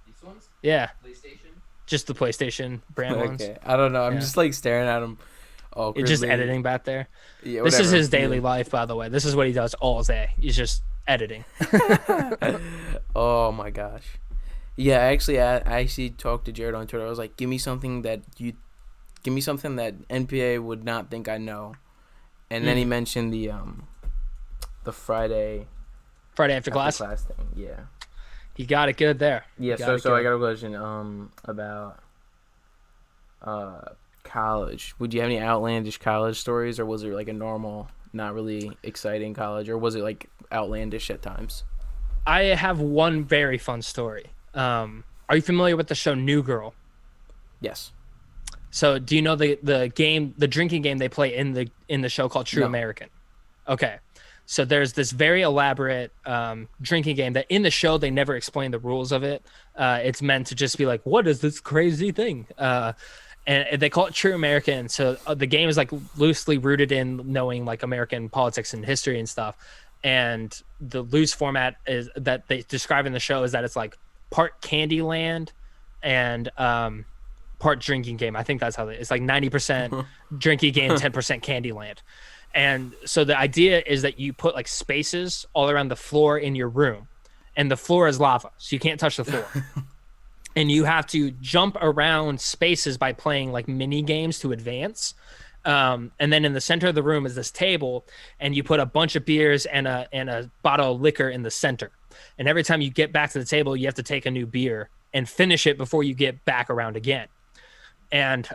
These ones? Yeah. PlayStation? Just the PlayStation brand ones? Okay. I don't know. I'm just staring at them. You're just editing back there? Yeah, this is his daily life, by the way. This is what he does all day. He's just editing. Oh my gosh. Yeah, I actually talked to Jared on Twitter. I was like, give me something that you Give me something that NPA would not think I know. And then he mentioned the Friday after class thing. Yeah. He got it good there. Yeah, so I got a question about college. Would you have any outlandish college stories, or was it like a normal, not really exciting college, or was it like outlandish at times? I have one very fun story. Are you familiar with the show New Girl? Yes. So do you know the game, the drinking game they play in the show called True American? Okay. So there's this very elaborate drinking game that in the show they never explain the rules of it. It's meant to just be like, what is this crazy thing? And they call it True American. So the game is like loosely rooted in knowing like American politics and history and stuff. And the loose format is that they describe in the show is that it's like part Candyland and part drinking game. I think that's how it's like 90% drinking game, 10% Candyland. And so the idea is that you put like spaces all around the floor in your room, and the floor is lava, so you can't touch the floor. And you have to jump around spaces by playing like mini games to advance. And then in the center of the room is this table, and you put a bunch of beers and a bottle of liquor in the center. And every time you get back to the table, you have to take a new beer and finish it before you get back around again. And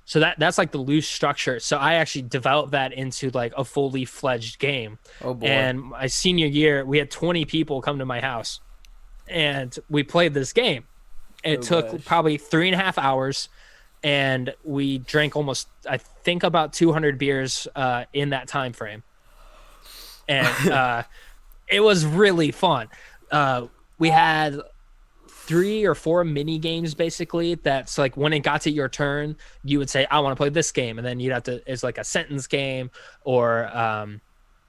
so that's like the loose structure. So I actually developed that into like a fully fledged game. Oh boy. And my senior year, we had 20 people come to my house, and we played this game. It took probably 3.5 hours, and we drank almost, I think, about 200 beers in that time frame. And it was really fun. We had 3 or 4 mini games basically. That's like when it got to your turn, you would say, I want to play this game. And then you'd have to, it's like a sentence game, or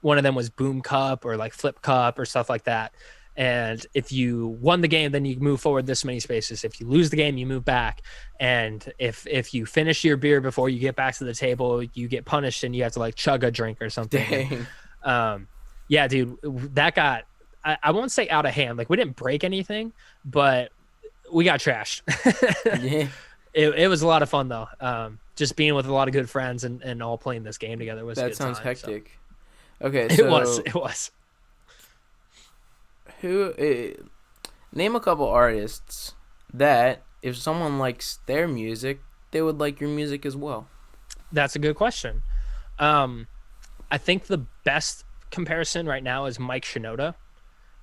one of them was Boom Cup or like Flip Cup or stuff like that. And if you won the game, then you move forward this many spaces. If you lose the game, you move back. And if you finish your beer before you get back to the table, you get punished and you have to like chug a drink or something. Dang. Yeah, dude, that got, I won't say out of hand. Like we didn't break anything, but we got trashed. Yeah. It was a lot of fun though. Just being with a lot of good friends and all playing this game together was that good sounds time, hectic. So. Okay, so it was. Name a couple artists that if someone likes their music, they would like your music as well. That's a good question. I think the best comparison right now is Mike Shinoda,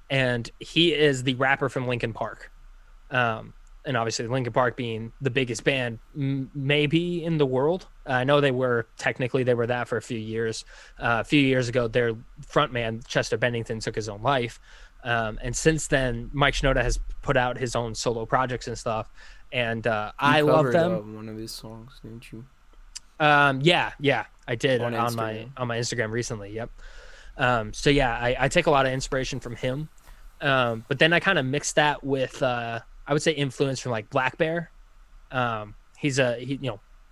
and he is the rapper from Linkin Park. And obviously Linkin Park being the biggest band maybe in the world. I know they were that for a few years. A few years ago, their frontman, Chester Bennington, took his own life. And since then, Mike Shinoda has put out his own solo projects and stuff. And I love them. One of his songs, didn't you? Yeah, I did on my Instagram recently. Yep. So yeah, I take a lot of inspiration from him. But then I kind of mix that with I would say influence from like Black Bear. He's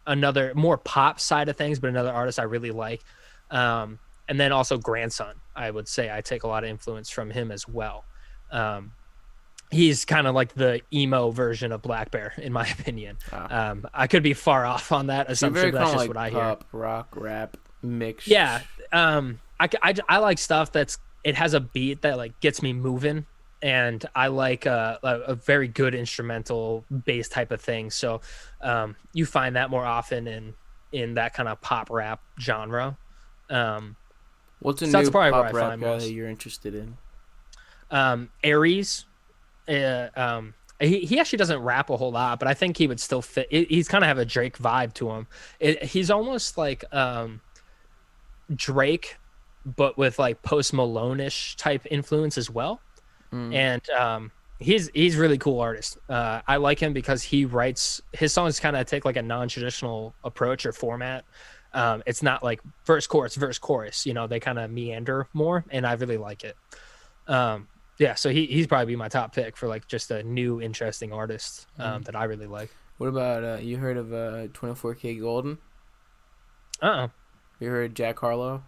another more pop side of things, but another artist I really like. And then also Grandson, I would say I take a lot of influence from him as well. He's kind of like the emo version of Black Bear, in my opinion. I could be far off on that assumption, but that's just like what I hear. Pop, rock, rap mix. Yeah. I like stuff it has a beat that like gets me moving, and I like a very good instrumental bass type of thing. So you find that more often in that kind of pop rap genre. What's a new pop rap guy that you're interested in? Aries. He actually doesn't rap a whole lot, but I think he would still fit. He's kind of have a Drake vibe to him. He's almost like Drake, but with like Post Malone-ish type influence as well. And he's really cool artist. I like him because he writes his songs kind of take like a non-traditional approach or format. It's not like verse chorus. They kind of meander more, and I really like it. Yeah, so he's probably be my top pick for like just a new interesting artist that I really like. What about you heard of 24K Golden? You heard Jack Harlow?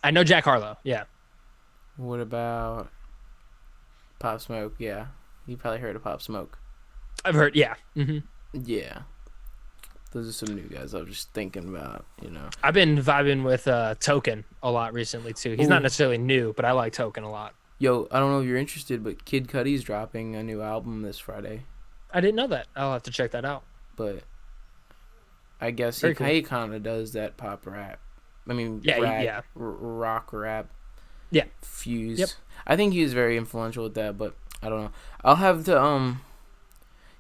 I know Jack Harlow, yeah. What about Pop Smoke? Yeah, you probably heard of Pop Smoke. I've heard, yeah. Mm-hmm. Yeah, Those are some new guys I was just thinking about, you know. I've been vibing with Token a lot recently, too. He's not necessarily new, but I like Token a lot. Yo, I don't know if you're interested, but Kid Cudi's dropping a new album this Friday. I didn't know that. I'll have to check that out. But I guess he kind of does that pop rap. I mean, rock rap. Yeah. Fuse. Yep. I think he was very influential with that, but I don't know. I'll have to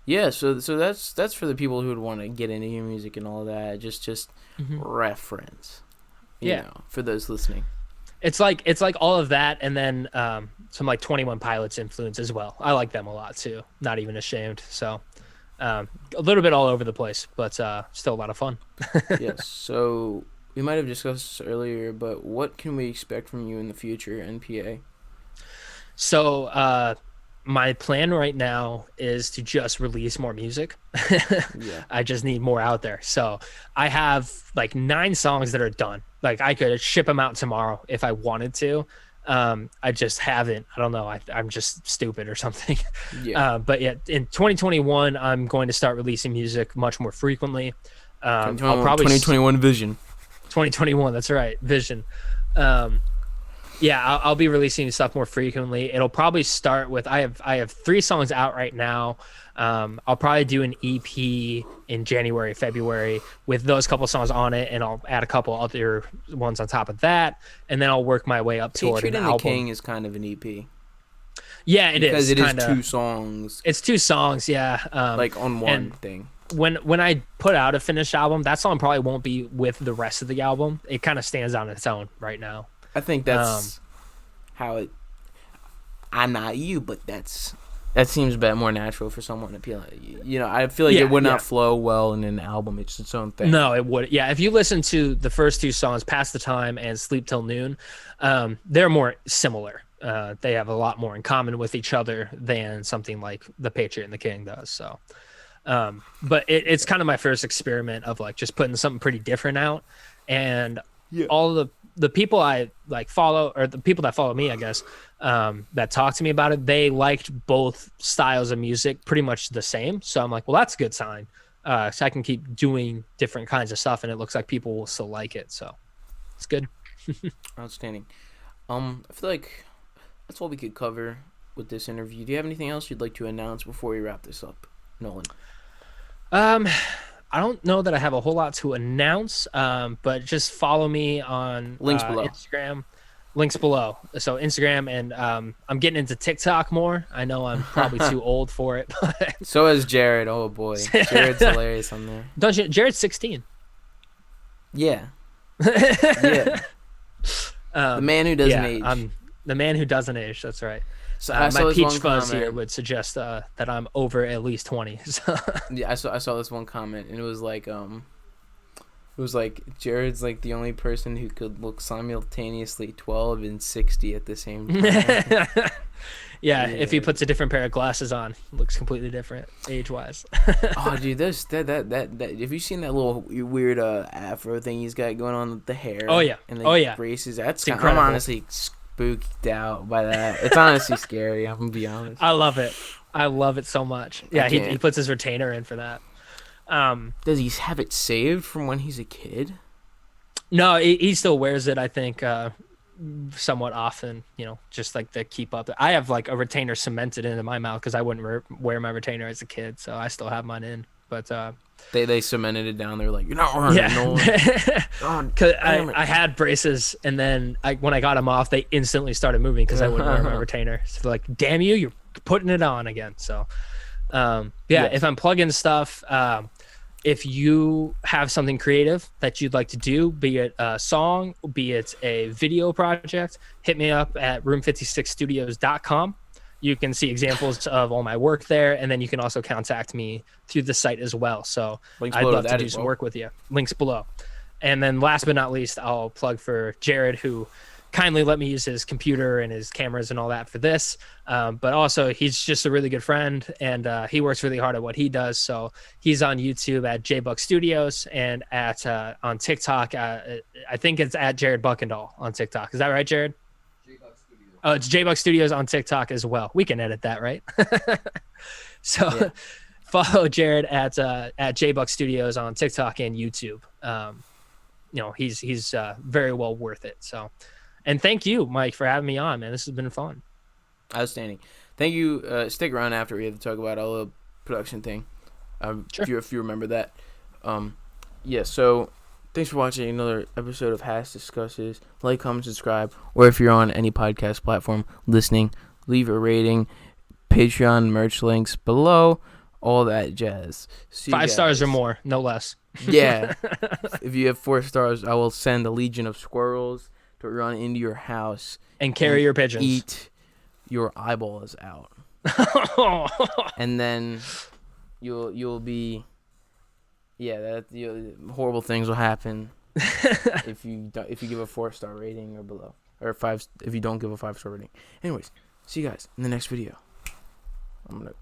yeah, so that's for the people who would want to get into new music and all that. Just reference. You know, for those listening. It's like all of that, and then some like 21 Pilots influence as well. I like them a lot too. Not even ashamed. So a little bit all over the place, but still a lot of fun. Yes. So we might have discussed this earlier, but what can we expect from you in the future, NPA? So my plan right now is to just release more music. I just need more out there. So I have like 9 songs that are done. Like I could ship them out tomorrow if I wanted to. I just haven't. I don't know. I'm just stupid or something. But yeah, in 2021, I'm going to start releasing music much more frequently. I'll probably 2021 vision. 2021. That's right. Vision. I'll be releasing stuff more frequently. It'll probably start with I have 3 songs out right now. I'll probably do an EP in January, February with those couple songs on it, and I'll add a couple other ones on top of that, and then I'll work my way up toward an album. Patriot and the King is kind of an EP. Yeah, it because is. Because it is 2 songs. It's 2 songs, yeah. Like on one thing. When I put out a finished album, that song probably won't be with the rest of the album. It kind of stands on its own right now. I think that's how it. I'm not you, but that seems a bit more natural for someone to feel. You know, I feel like it would not flow well in an album. It's its own thing. No, it would. Yeah, if you listen to the first 2 songs, "Pass the Time" and "Sleep Till Noon," they're more similar. They have a lot more in common with each other than something like "The Patriot and the King" does. So, but it's kind of my first experiment of like just putting something pretty different out, and all the people I like follow, or the people that follow me, I guess, that talk to me about it, they liked both styles of music pretty much the same. So I'm like, well, that's a good sign. So I can keep doing different kinds of stuff, and it looks like people will still like it. So it's good. Outstanding. I feel like that's all we could cover with this interview. Do you have anything else you'd like to announce before we wrap this up, Nolan? I don't know that I have a whole lot to announce, but just follow me on links below. Instagram. Links below. So Instagram, and I'm getting into TikTok more. I know I'm probably too old for it. But so is Jared. Oh boy, Jared's hilarious on there. Don't you? Jared's 16. Yeah. Yeah. The man who doesn't age. I'm the man who doesn't age. That's right. So my peach fuzz here would suggest that I'm over at least 20. So. Yeah, I saw this one comment, and it was like Jared's like the only person who could look simultaneously 12 and 60 at the same time. Yeah, if he puts a different pair of glasses on, looks completely different age-wise. Oh, dude, that have you seen that little weird afro thing he's got going on with the hair? Oh yeah. And the braces. That's incredible. I'm honestly spooked out by that. It's honestly scary. I'm gonna be honest. I love it so much. Yeah, he puts his retainer in for that. Does he have it saved from when he's a kid? No, he still wears it, I think, somewhat often, you know, just like to keep up. I have like a retainer cemented into my mouth because I wouldn't wear my retainer as a kid, so I still have mine in. But they cemented it down. They're like, you're not wearing it. No. Because I had braces, and then when I got them off, they instantly started moving because I wouldn't wear my retainer. So like, damn you, you're putting it on again. So if I'm plugging stuff, if you have something creative that you'd like to do, be it a song, be it a video project, hit me up at room56studios.com. You can see examples of all my work there, and then you can also contact me through the site as well. So I'd love to do some work with you. Links below. And then last but not least, I'll plug for Jared, who kindly let me use his computer and his cameras and all that for this. But also, he's just a really good friend, and he works really hard at what he does. So he's on YouTube at JBuck Studios, and at on TikTok, I think it's at Jared Buckendall on TikTok. Is that right, Jared? Oh, it's JBuck Studios on TikTok as well. We can edit that, right? So follow Jared at JBuck Studios on TikTok and YouTube. He's very well worth it. So, and thank you, Mike, for having me on, man. This has been fun. Outstanding. Thank you. Stick around after we have to talk about all the production thing. Sure. If you remember that. So thanks for watching another episode of HASSDISCUSSES. Like, comment, subscribe, or if you're on any podcast platform listening, leave a rating. Patreon merch links below, all that jazz. 5 stars or more, no less. Yeah. If you have 4 stars, I will send a legion of squirrels to run into your house and carry your pigeons. Eat your eyeballs out. And then you'll be horrible things will happen if you give a 4-star rating or below, or 5 if you don't give a 5-star rating. Anyways, see you guys in the next video. I'm gonna